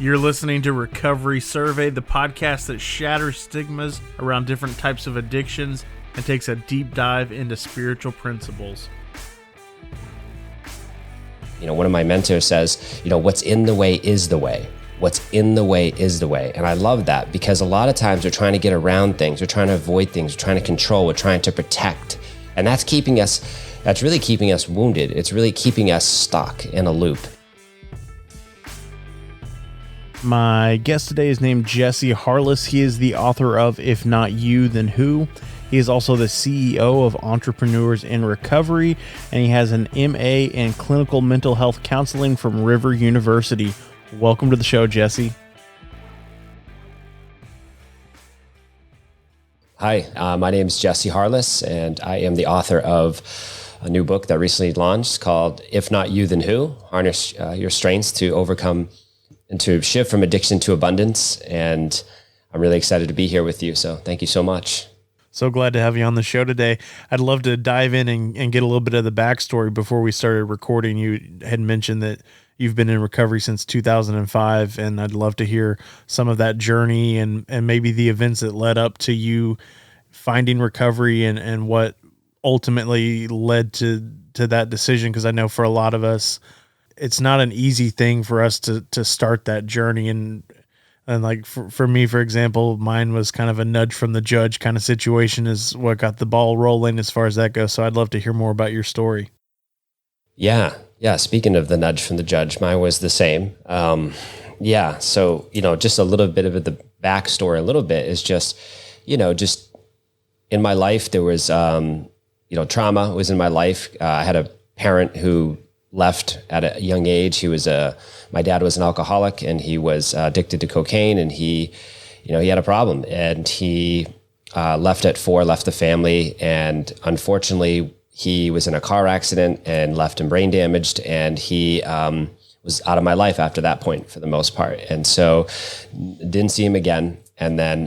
You're listening to Recovery Survey, the podcast that shatters stigmas around different types of addictions and takes a deep dive into spiritual principles. One of my mentors says, what's in the way is the way. What's in the way is the way. And I love that because a lot of times we're trying to get around things. We're trying to avoid things. We're trying to control. We're trying to protect. And that's really keeping us wounded. It's really keeping us stuck in a loop. My guest today is named Jesse Harless. He is the author of If Not You, Then Who? He is also the CEO of Entrepreneurs in Recovery, and he has an MA in Clinical Mental Health Counseling from Rivier University. Welcome to the show, Jesse. Hi, my name is Jesse Harless, and I am the author of a new book that recently launched called If Not You, Then Who? Harness Your Strengths to Overcome and to Shift from Addiction to Abundance. And I'm really excited to be here with you. So thank you so much. So glad to have you on the show today. I'd love to dive in and get a little bit of the backstory. Before we started recording, you had mentioned that you've been in recovery since 2005, and I'd love to hear some of that journey and maybe the events that led up to you finding recovery and what ultimately led to that decision. Because I know for a lot of us, it's not an easy thing for us to start that journey. And like for me, for example, mine was kind of a nudge from the judge kind of situation is what got the ball rolling as far as that goes. So I'd love to hear more about your story. Yeah. Speaking of the nudge from the judge, mine was the same. So, just a little bit of the backstory, a little bit is just in my life, there was, trauma was in my life. I had a parent who left at a young age. My dad was an alcoholic, and he was addicted to cocaine, and he had a problem, and he left at 4, left the family. And unfortunately he was in a car accident and left him brain damaged. And he was out of my life after that point for the most part. And so didn't see him again. And then,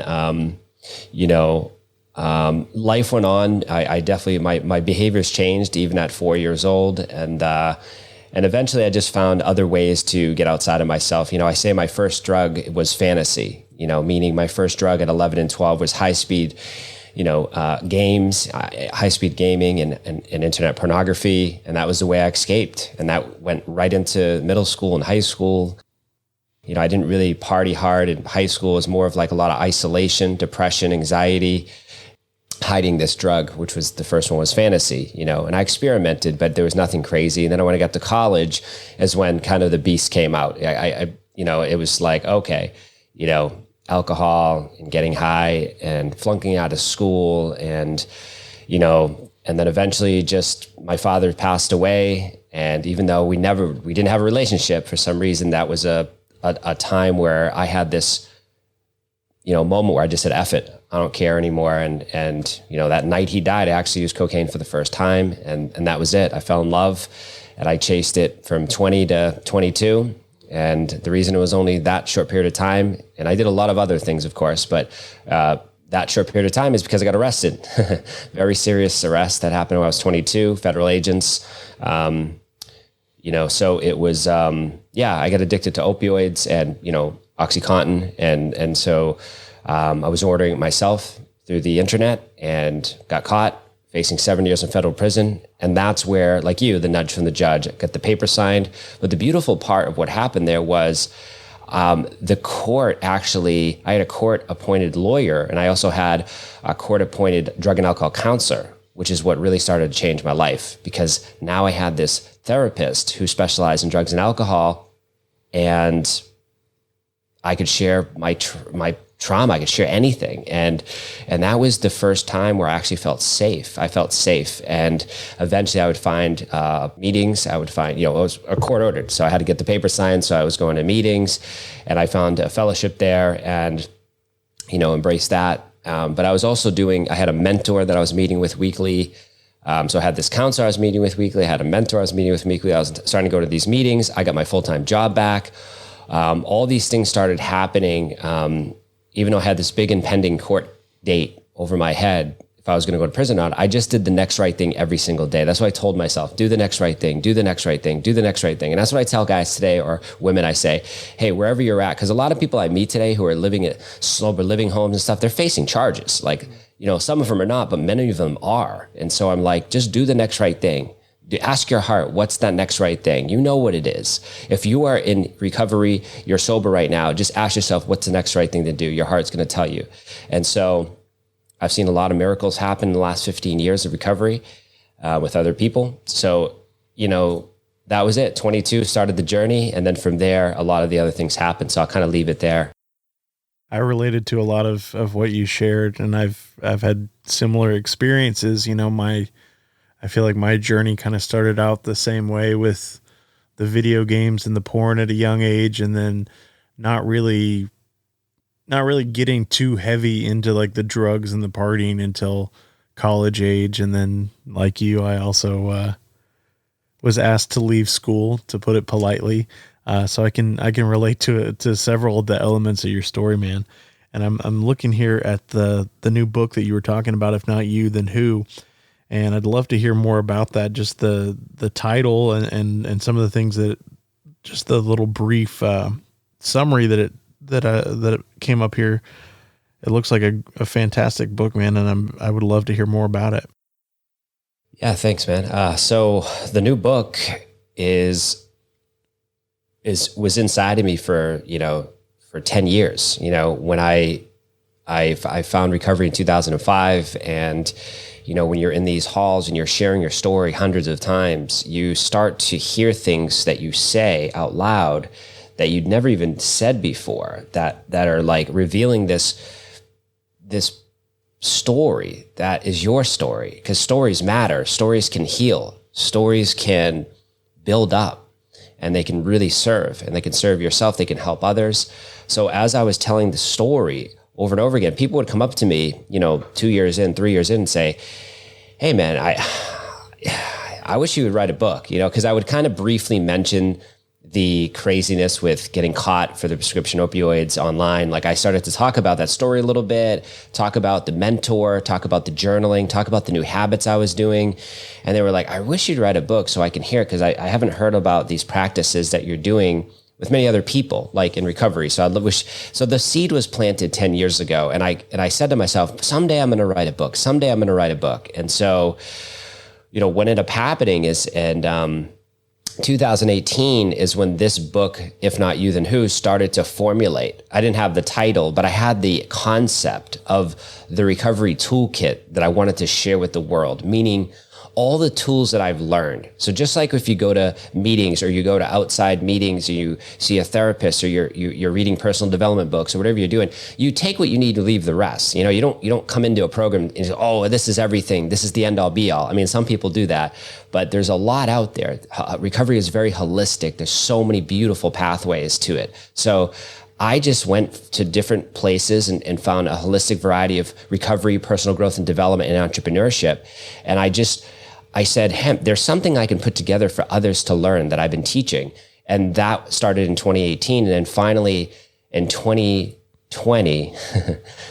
life went on. I definitely, my behaviors changed even at 4 years old. And eventually I just found other ways to get outside of myself. I say my first drug was fantasy, meaning my first drug at 11 and 12 was high-speed, games, high-speed gaming and internet pornography. And that was the way I escaped. And that went right into middle school and high school. I didn't really party hard in high school. It was more of like a lot of isolation, depression, anxiety, hiding this drug, which was the first one was fantasy, and I experimented, but there was nothing crazy. And then when I got to college is when kind of the beast came out. It was like, okay, alcohol and getting high and flunking out of school. And then eventually just my father passed away. And even though we didn't have a relationship for some reason, that was a time where I had this, moment where I just said, F it. I don't care anymore. And that night he died, I actually used cocaine for the first time. And that was it. I fell in love and I chased it from 20 to 22. And the reason it was only that short period of time, and I did a lot of other things, of course, but that short period of time is because I got arrested. Very serious arrest that happened when I was 22, federal agents. So it was, I got addicted to opioids and, OxyContin. And so I was ordering it myself through the internet and got caught, facing 7 years in federal prison. And that's where, like you, the nudge from the judge, got the paper signed. But the beautiful part of what happened there was the court actually, I had a court-appointed lawyer, and I also had a court-appointed drug and alcohol counselor, which is what really started to change my life, because now I had this therapist who specialized in drugs and alcohol, and I could share my trauma. I could share anything. And that was the first time where I actually felt safe. I felt safe. And eventually I would find meetings. I would find, it was a court ordered. So I had to get the paper signed. So I was going to meetings, and I found a fellowship there and, embraced that. But I was also I had a mentor that I was meeting with weekly. So I had this counselor I was meeting with weekly. I had a mentor I was meeting with weekly. I was starting to go to these meetings. I got my full-time job back. All these things started happening. Even though I had this big impending court date over my head, if I was going to go to prison or not. I just did the next right thing every single day. That's what I told myself: do the next right thing, do the next right thing, do the next right thing. And that's what I tell guys today, or women. I say, hey, wherever you're at, because a lot of people I meet today who are living at sober living homes and stuff, they're facing charges. Like, some of them are not, but many of them are. And so I'm like, just do the next right thing. Ask your heart, what's that next right thing? You know what it is. If you are in recovery, you're sober right now, just ask yourself, what's the next right thing to do? Your heart's going to tell you. And so I've seen a lot of miracles happen in the last 15 years of recovery with other people. So, that was it. 22 started the journey. And then from there, a lot of the other things happened. So I'll kind of leave it there. I related to a lot of what you shared, and I've had similar experiences. I feel like my journey kind of started out the same way with the video games and the porn at a young age, and then not really getting too heavy into like the drugs and the partying until college age. And then like you, I also was asked to leave school, to put it politely. So I can relate to several of the elements of your story, man. And I'm looking here at the new book that you were talking about, If Not You, Then Who? And I'd love to hear more about that, just the title and some of the things that, just the little brief summary that it came up here. It looks like a fantastic book, man, and I would love to hear more about it. Yeah, thanks, man. So the new book was inside of me for 10 years. When I found recovery in 2005, and when you're in these halls and you're sharing your story hundreds of times, you start to hear things that you say out loud that you'd never even said before, that are like revealing this story that is your story. Because stories matter. Stories can heal. Stories can build up, and they can really serve, and they can serve yourself. They can help others. So as I was telling the story over and over again, people would come up to me, 2 years in, 3 years in, and say, hey man, I wish you would write a book, because I would kind of briefly mention the craziness with getting caught for the prescription opioids online. Like, I started to talk about that story a little bit, talk about the mentor, talk about the journaling, talk about the new habits I was doing. And they were like, I wish you'd write a book so I can hear it, because I haven't heard about these practices that you're doing with many other people, like in recovery. So so the seed was planted 10 years ago. And I said to myself, someday I'm going to write a book. Someday I'm going to write a book. And so, what ended up happening is, 2018 is when this book, If Not You, Then Who, started to formulate. I didn't have the title, but I had the concept of the Recovery Toolkit that I wanted to share with the world, meaning all the tools that I've learned. So just like if you go to meetings, or you go to outside meetings, or you see a therapist, or you're reading personal development books, or whatever you're doing, you take what you need to leave the rest. You don't come into a program and say, oh, this is everything. This is the end all be all. I mean, some people do that, but there's a lot out there. Recovery is very holistic. There's so many beautiful pathways to it. So I just went to different places and found a holistic variety of recovery, personal growth and development, and entrepreneurship. And I said, there's something I can put together for others to learn that I've been teaching. And that started in 2018. And then finally in 2020,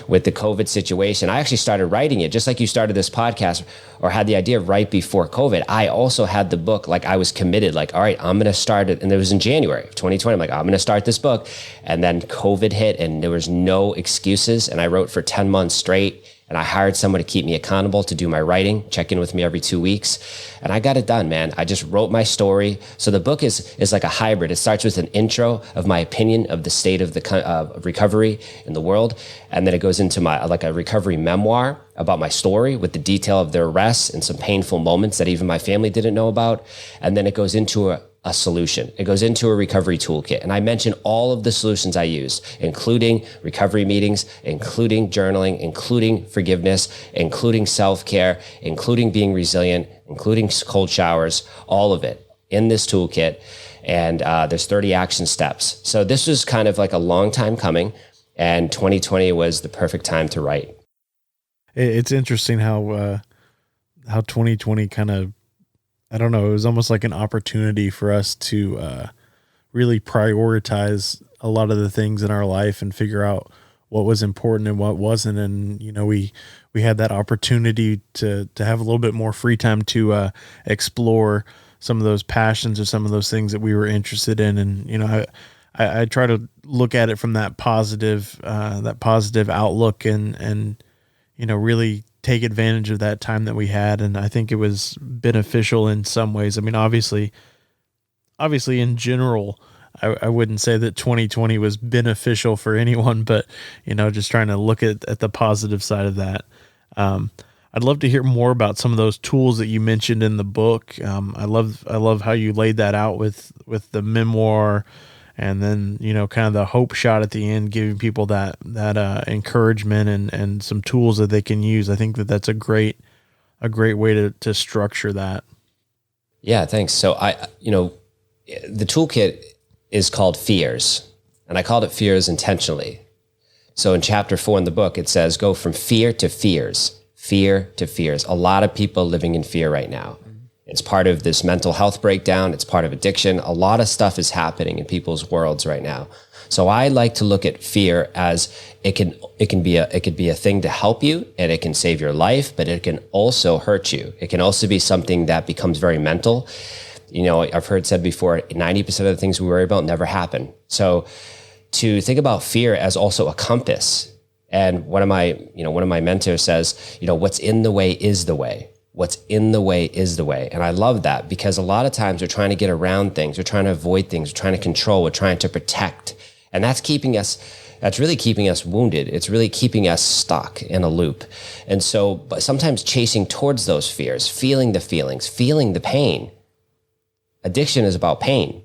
with the COVID situation, I actually started writing it, just like you started this podcast or had the idea right before COVID. I also had the book, like I was committed, like, all right, I'm going to start it. And it was in January of 2020. I'm like, I'm going to start this book. And then COVID hit, and there was no excuses. And I wrote for 10 months straight. And I hired someone to keep me accountable, to do my writing, check in with me every 2 weeks. And I got it done, man. I just wrote my story. So the book is like a hybrid. It starts with an intro of my opinion of the state of the recovery in the world. And then it goes into like a recovery memoir about my story with the detail of the arrests and some painful moments that even my family didn't know about. And then it goes into a solution. It goes into a recovery toolkit. And I mention all of the solutions I use, including recovery meetings, including journaling, including forgiveness, including self-care, including being resilient, including cold showers, all of it in this toolkit. And there's 30 action steps. So this was kind of like a long time coming, and 2020 was the perfect time to write. It's interesting how 2020 kind of, I don't know, it was almost like an opportunity for us to really prioritize a lot of the things in our life and figure out what was important and what wasn't. And, we had that opportunity to have a little bit more free time to explore some of those passions or some of those things that we were interested in. And, I try to look at it from that positive outlook and, really take advantage of that time that we had. And I think it was beneficial in some ways. I mean, obviously in general, I wouldn't say that 2020 was beneficial for anyone, but, just trying to look at the positive side of that. I'd love to hear more about some of those tools that you mentioned in the book. I love how you laid that out with the memoir, and then, kind of the hope shot at the end, giving people that encouragement and some tools that they can use. I think that's a great way to structure that. Yeah, thanks. So the toolkit is called Fears, and I called it Fears intentionally. So in chapter 4 in the book, it says, go from fear to fears, fear to fears. A lot of people living in fear right now. It's part of this mental health breakdown. It's part of addiction. A lot of stuff is happening in people's worlds right now. So I like to look at fear as it could be a thing to help you, and it can save your life, but it can also hurt you. It can also be something that becomes very mental. I've heard said before, 90% of the things we worry about never happen. So to think about fear as also a compass. And one of my mentors says, what's in the way is the way. What's in the way is the way. And I love that, because a lot of times we're trying to get around things. We're trying to avoid things. We're trying to control. We're trying to protect. And that's really keeping us wounded. It's really keeping us stuck in a loop. And so, but sometimes chasing towards those fears, feeling the feelings, feeling the pain. Addiction is about pain.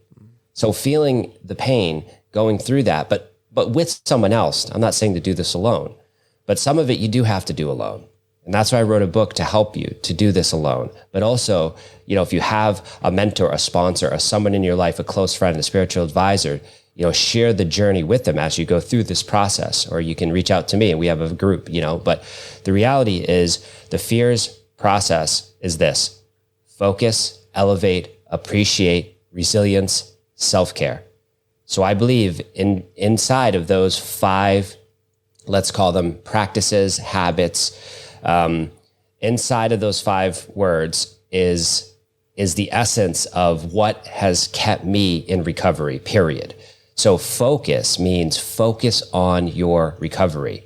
So feeling the pain, going through that, but with someone else. I'm not saying to do this alone, but some of it you do have to do alone. And that's why I wrote a book, to help you to do this alone. But also, if you have a mentor, a sponsor, or someone in your life, a close friend, a spiritual advisor, share the journey with them as you go through this process. Or you can reach out to me and we have a group, But the reality is, the fears process is this: focus, elevate, appreciate, resilience, self-care. So I believe inside of those 5, let's call them practices, habits, inside of those 5 words is the essence of what has kept me in recovery, period. So focus means focus on your recovery.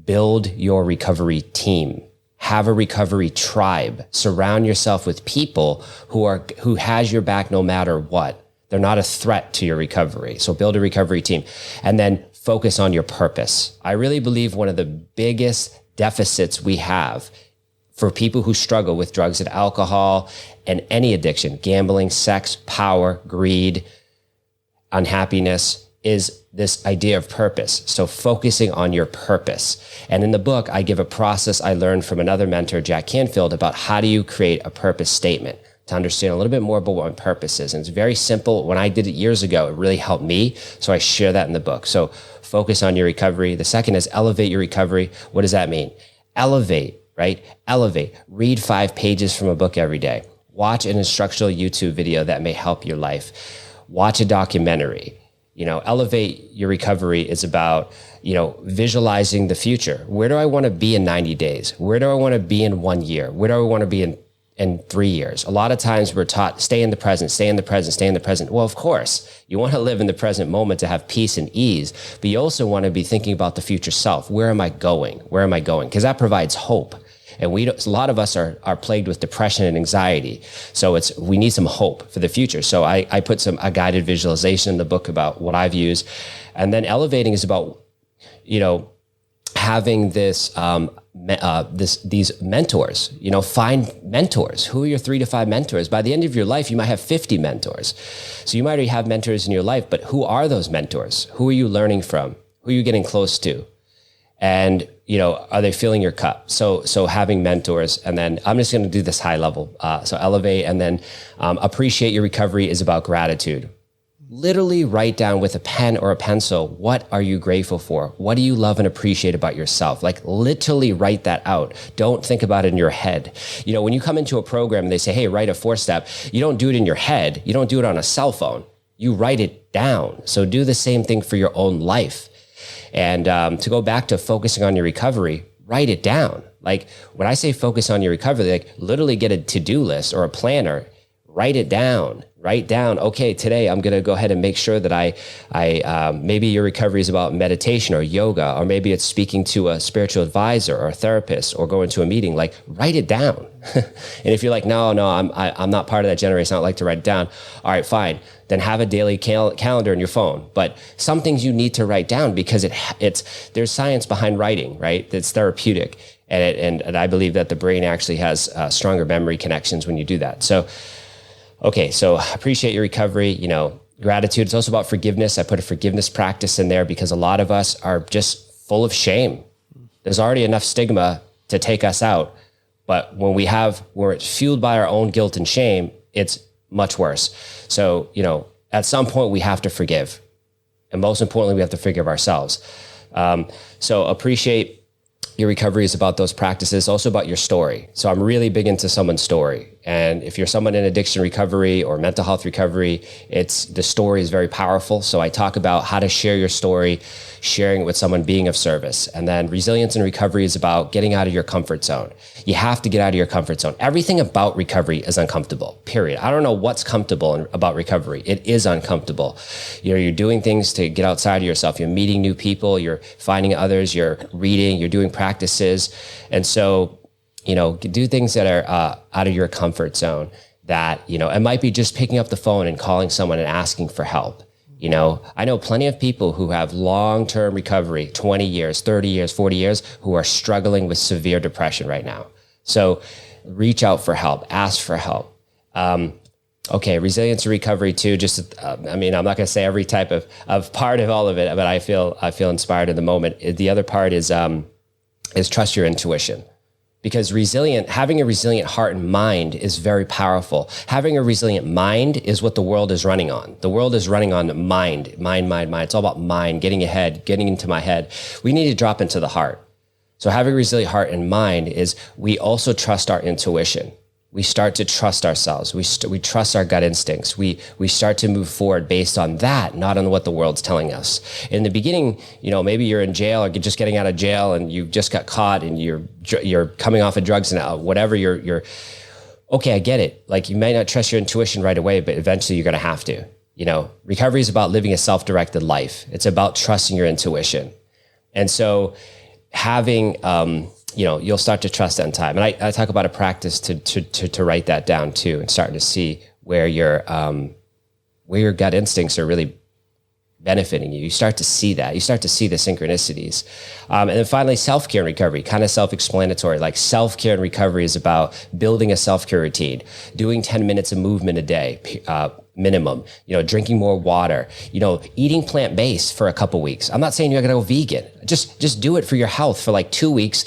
Build your recovery team. Have a recovery tribe. Surround yourself with people who has your back no matter what. They're not a threat to your recovery. So build a recovery team. And then focus on your purpose. I really believe one of the biggest deficits we have for people who struggle with drugs and alcohol and any addiction, gambling, sex, power, greed, unhappiness, is this idea of purpose. So focusing on your purpose. And in the book, I give a process I learned from another mentor, Jack Canfield, about how do you create a purpose statement, to understand a little bit more about what purpose is. And it's very simple. When I did it years ago, it really helped me. So I share that in the book. So focus on your recovery. The second is elevate your recovery. What does that mean? Elevate, right? Elevate. Read 5 pages from a book every day. Watch an instructional YouTube video that may help your life. Watch a documentary. Elevate your recovery is about, visualizing the future. Where do I want to be in 90 days? Where do I want to be in 1 year? Where do I want to be in 3 years? A lot of times we're taught, stay in the present, stay in the present, stay in the present. Well, of course, you want to live in the present moment to have peace and ease, but you also want to be thinking about the future self. Where am I going? Where am I going? Because that provides hope. And a lot of us are plagued with depression and anxiety. So we need some hope for the future. So I put a guided visualization in the book about what I've used. And then elevating is about, having these mentors, find mentors. Who are your 3 to 5 mentors? By the end of your life, you might have 50 mentors. So you might already have mentors in your life, but who are those mentors? Who are you learning from? Who are you getting close to? And, are they filling your cup? So having mentors, and then I'm just going to do this high level. So elevate, and then appreciate your recovery is about gratitude. Literally write down with a pen or a pencil, what are you grateful for? What do you love and appreciate about yourself? Like literally write that out. Don't think about it in your head. When you come into a program and they say, hey, write a 4-step, you don't do it in your head. You don't do it on a cell phone. You write it down. So do the same thing for your own life. And to go back to focusing on your recovery, write it down. Like when I say focus on your recovery, like literally get a to-do list or a planner, write it down. Write down, okay, today I'm going to go ahead and make sure that maybe your recovery is about meditation or yoga, or maybe it's speaking to a spiritual advisor or a therapist or going to a meeting. Like, write it down. And if you're like, no, I'm not part of that generation, I don't like to write it down. All right, fine. Then have a daily calendar in your phone. But some things you need to write down because there's science behind writing, right? That's therapeutic. And I believe that the brain actually has stronger memory connections when you do that. So, okay, so appreciate your recovery, gratitude. It's also about forgiveness. I put a forgiveness practice in there because a lot of us are just full of shame. There's already enough stigma to take us out. But when we're fueled by our own guilt and shame, it's much worse. So, at some point we have to forgive. And most importantly, we have to forgive ourselves. So appreciate your recovery is about those practices, also about your story. So I'm really big into someone's story. And if you're someone in addiction recovery or mental health recovery, the story is very powerful. So I talk about how to share your story, sharing it with someone, being of service. And then resilience in recovery is about getting out of your comfort zone. You have to get out of your comfort zone. Everything about recovery is uncomfortable, period. I don't know what's comfortable about recovery. It is uncomfortable. You're doing things to get outside of yourself. You're meeting new people, you're finding others, you're reading, you're doing practices. And so, do things that are out of your comfort zone that, it might be just picking up the phone and calling someone and asking for help. I know plenty of people who have long-term recovery, 20 years, 30 years, 40 years, who are struggling with severe depression right now. So reach out for help, ask for help. Okay, resilience and recovery too. I'm not going to say every type of part of all of it, but I feel inspired in the moment. The other part is trust your intuition. Because having a resilient heart and mind is very powerful. Having a resilient mind is what the world is running on. The world is running on mind. It's all about mind, getting ahead, getting into my head. We need to drop into the heart. So having a resilient heart and mind is we also trust our intuition. We start to trust ourselves. We trust our gut instincts. We start to move forward based on that, not on what the world's telling us. In the beginning, maybe you're in jail or just getting out of jail and you just got caught and you're coming off of drugs and whatever you're okay, I get it. Like you may not trust your intuition right away, but eventually you're going to have to. Recovery is about living a self-directed life. It's about trusting your intuition. And so having, you'll start to trust that in time. And I talk about a practice to write that down too, and starting to see where your gut instincts are really benefiting you. You start to see that. You start to see the synchronicities. And then finally, self-care and recovery, kind of self-explanatory. Like self-care and recovery is about building a self-care routine, doing 10 minutes of movement a day, minimum, drinking more water, eating plant-based for a couple weeks. I'm not saying you're going to go vegan. Just do it for your health for like 2 weeks.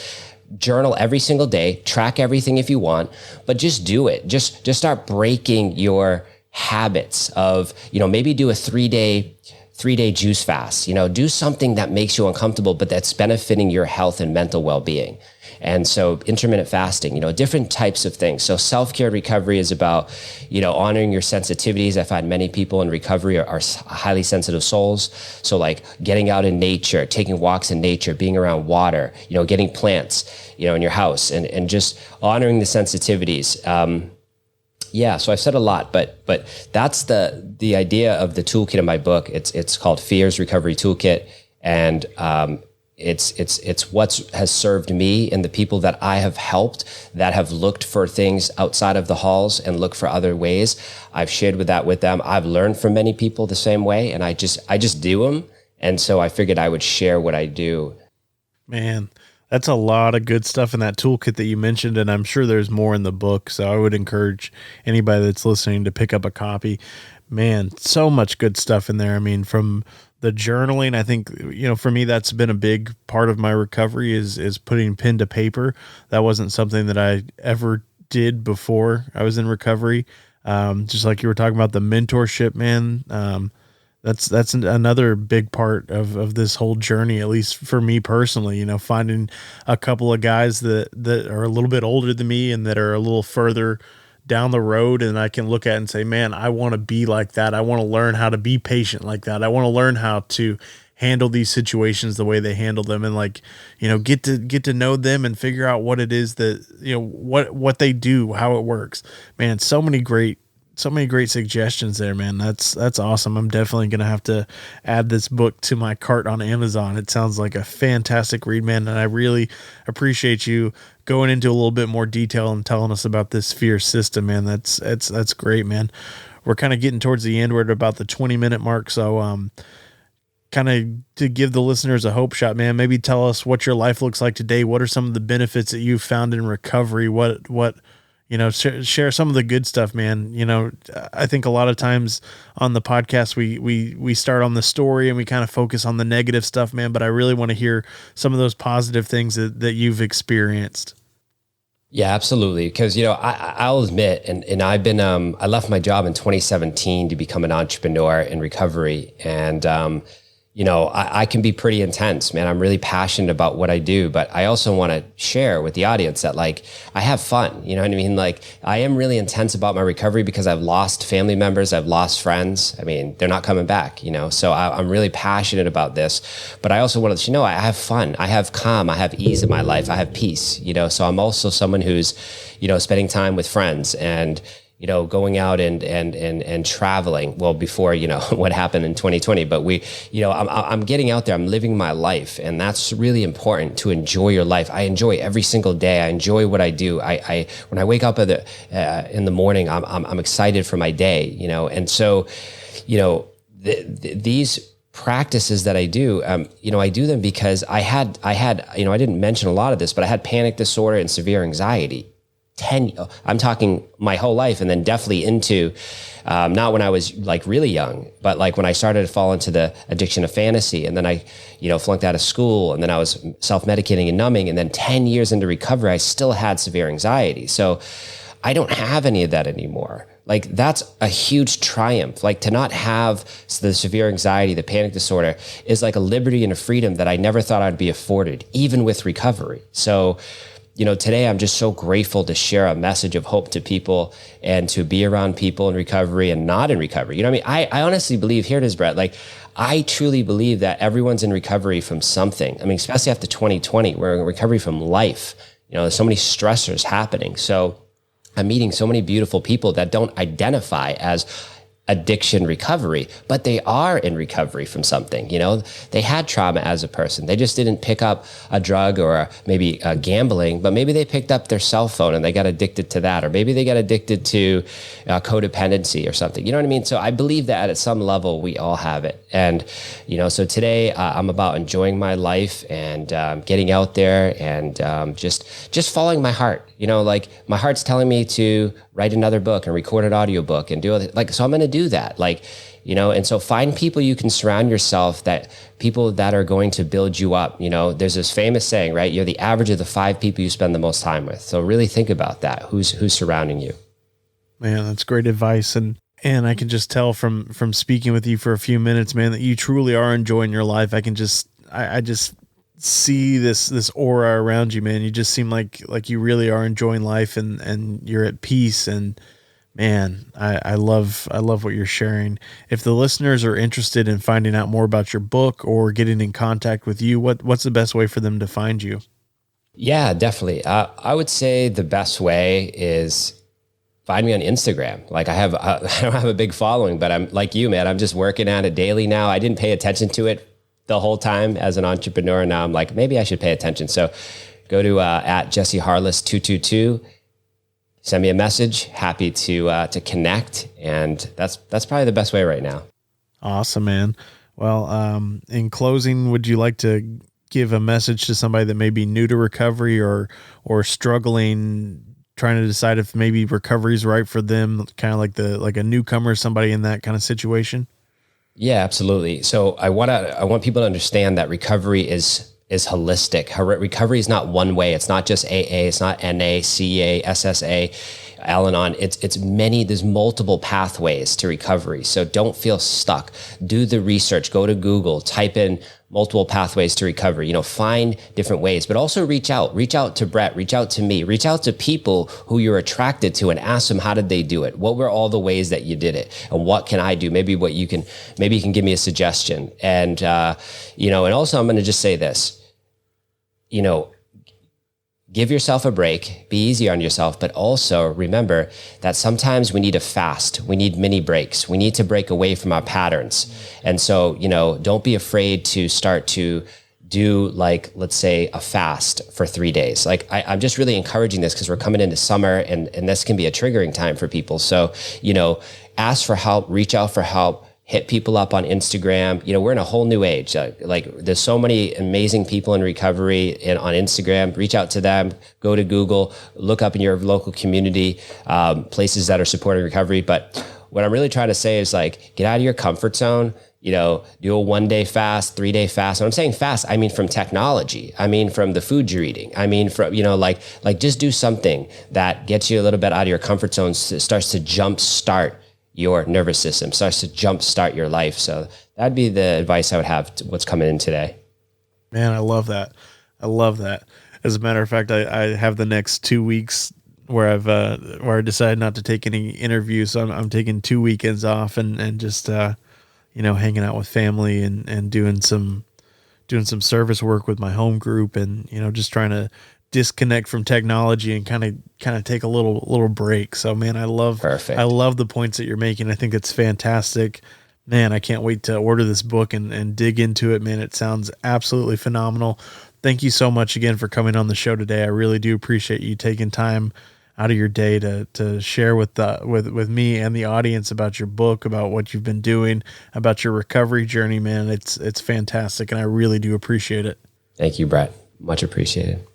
Journal every single day, track everything if you want, but just do it. Just start breaking your habits of, maybe do a 3-day juice fast, do something that makes you uncomfortable, but that's benefiting your health and mental well-being. And so intermittent fasting, different types of things. So self-care recovery is about, honoring your sensitivities. I find many people in recovery are highly sensitive souls. So like getting out in nature, taking walks in nature, being around water, getting plants, in your house and just honoring the sensitivities. So I've said a lot, but that's the idea of the toolkit in my book. It's called Fear's Recovery Toolkit. And, it's what has served me and the people that I have helped that have looked for things outside of the halls and look for other ways. I've shared with them. I've learned from many people the same way, and I just do them. And so I figured I would share what I do. Man, that's a lot of good stuff in that toolkit that you mentioned, and I'm sure there's more in the book. So I would encourage anybody that's listening to pick up a copy. Man, so much good stuff in there. I mean, from the journaling, I think, for me, that's been a big part of my recovery is putting pen to paper. That wasn't something that I ever did before I was in recovery. Just like you were talking about the mentorship, man. That's another big part of this whole journey, at least for me personally, finding a couple of guys that are a little bit older than me and that are a little further down the road, and I can look at and say, man, I want to be like that. I want to learn how to be patient like that. I want to learn how to handle these situations the way they handle them, and like, get to know them and figure out what it is that, what they do, how it works, man. So many great suggestions there, man. That's awesome. I'm definitely going to have to add this book to my cart on Amazon. It sounds like a fantastic read, man. And I really appreciate you going into a little bit more detail and telling us about this fear system, man. That's great, man. We're kind of getting towards the end. We're at about the 20-minute mark. So, kind of to give the listeners a hope shot, man, maybe tell us what your life looks like today. What are some of the benefits that you've found in recovery? What, share some of the good stuff, man. I think a lot of times on the podcast, we start on the story and we kind of focus on the negative stuff, man. But I really want to hear some of those positive things that you've experienced. Yeah, absolutely. Because, I'll admit, and I've been, I left my job in 2017 to become an entrepreneur in recovery. And, I can be pretty intense, man. I'm really passionate about what I do, but I also want to share with the audience that, like, I have fun. You know what I mean? Like, I am really intense about my recovery because I've lost family members. I've lost friends. I mean, they're not coming back, so I'm really passionate about this, but I also want to let you know, I have fun. I have calm. I have ease in my life. I have peace, so I'm also someone who's, spending time with friends and, going out and traveling. Well, before, what happened in 2020, but I'm getting out there, I'm living my life. And that's really important, to enjoy your life. I enjoy every single day. I enjoy what I do. When I wake up in the morning, I'm excited for my day, and so, these practices that I do, I do them because I had, I didn't mention a lot of this, but I had panic disorder and severe anxiety. I'm talking my whole life, and then definitely into, not when I was like really young, but like when I started to fall into the addiction of fantasy, and then I, flunked out of school, and then I was self-medicating and numbing, and then 10 years into recovery, I still had severe anxiety. So I don't have any of that anymore. Like, that's a huge triumph. Like, to not have the severe anxiety, the panic disorder, is like a liberty and a freedom that I never thought I'd be afforded, even with recovery. So, today I'm just so grateful to share a message of hope to people and to be around people in recovery and not in recovery. I honestly believe, here it is, Brett, like, I truly believe that everyone's in recovery from something. Especially after 2020, we're in recovery from life. There's so many stressors happening. So I'm meeting so many beautiful people that don't identify as addiction recovery, but they are in recovery from something. They had trauma as a person. They just didn't pick up a drug or maybe gambling, but maybe they picked up their cell phone and they got addicted to that, or maybe they got addicted to codependency or something. You know what I mean? So I believe that at some level we all have it. And, so today I'm about enjoying my life and getting out there and just following my heart. Like, my heart's telling me to write another book and record an audiobook and do it. Like, so I'm going to do that. Like, and so find people you can surround yourself, people that are going to build you up. There's this famous saying, right? You're the average of the 5 people you spend the most time with. So really think about that. Who's surrounding you? Man, that's great advice. And I can just tell from speaking with you for a few minutes, man, that you truly are enjoying your life. I just see this aura around you, man. You just seem like you really are enjoying life and you're at peace. And man, I love what you're sharing. If the listeners are interested in finding out more about your book or getting in contact with you, what's the best way for them to find you? Yeah, definitely. I would say the best way is find me on Instagram. Like, I don't have a big following, but I'm like you, man. I'm just working at it daily now. I didn't pay attention to it the whole time as an entrepreneur. Now I'm like, maybe I should pay attention. So go to at Jesse Harless 222. Send me a message. Happy to connect, and that's probably the best way right now. Awesome, man. Well, in closing, would you like to give a message to somebody that may be new to recovery or struggling, trying to decide if maybe recovery is right for them, kind of like a newcomer, somebody in that kind of situation? Yeah, absolutely. So I want people to understand that recovery is holistic. Recovery is not one way. It's not just AA. It's not NA, CA, SSA, Al-Anon. It's many. There's multiple pathways to recovery. So don't feel stuck. Do the research. Go to Google. Type in multiple pathways to recovery. Find different ways, but also reach out to Brett, reach out to me, reach out to people who you're attracted to and ask them, how did they do it? What were all the ways that you did it? And what can I do? Maybe you can give me a suggestion. And, and also I'm going to just say this, give yourself a break, be easy on yourself, but also remember that sometimes we need a fast. We need mini breaks. We need to break away from our patterns. And so, don't be afraid to start to do, like, let's say a fast for 3 days. Like I'm just really encouraging this because we're coming into summer and this can be a triggering time for people. So, ask for help, reach out for help. Hit people up on Instagram. We're in a whole new age. Like there's so many amazing people in recovery on Instagram. Reach out to them. Go to Google. Look up in your local community places that are supporting recovery. But what I'm really trying to say is, like, get out of your comfort zone. Do a 1 day fast, 3 day fast. When I'm saying fast, I mean from technology. I mean from the food you're eating. I mean from like just do something that gets you a little bit out of your comfort zone. Starts to jumpstart your nervous system, starts to jumpstart your life. So that'd be the advice I would have to what's coming in today. Man, I love that. As a matter of fact, I have the next 2 weeks where I decided not to take any interviews. So I'm taking 2 weekends off and just, hanging out with family and doing some service work with my home group and, just trying to disconnect from technology and kind of take a little break. So, man, I love the points that you're making. I think it's fantastic, man. I can't wait to order this book and dig into it, man. It sounds absolutely phenomenal. Thank you so much again for coming on the show today. I really do appreciate you taking time out of your day to share with me and the audience about your book, about what you've been doing, about your recovery journey, man. It's fantastic. And I really do appreciate it. Thank you, Brett. Much appreciated.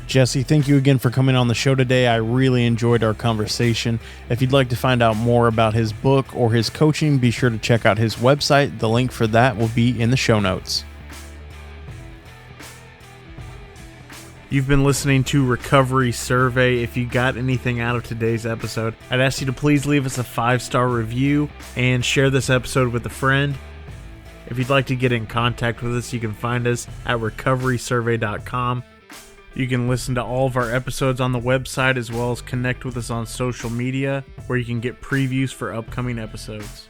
Jesse, thank you again for coming on the show today. I really enjoyed our conversation. If you'd like to find out more about his book or his coaching, be sure to check out his website. The link for that will be in the show notes. You've been listening to Recovery Survey. If you got anything out of today's episode, I'd ask you to please leave us a 5-star review and share this episode with a friend. If you'd like to get in contact with us, you can find us at recoverysurvey.com. You can listen to all of our episodes on the website as well as connect with us on social media where you can get previews for upcoming episodes.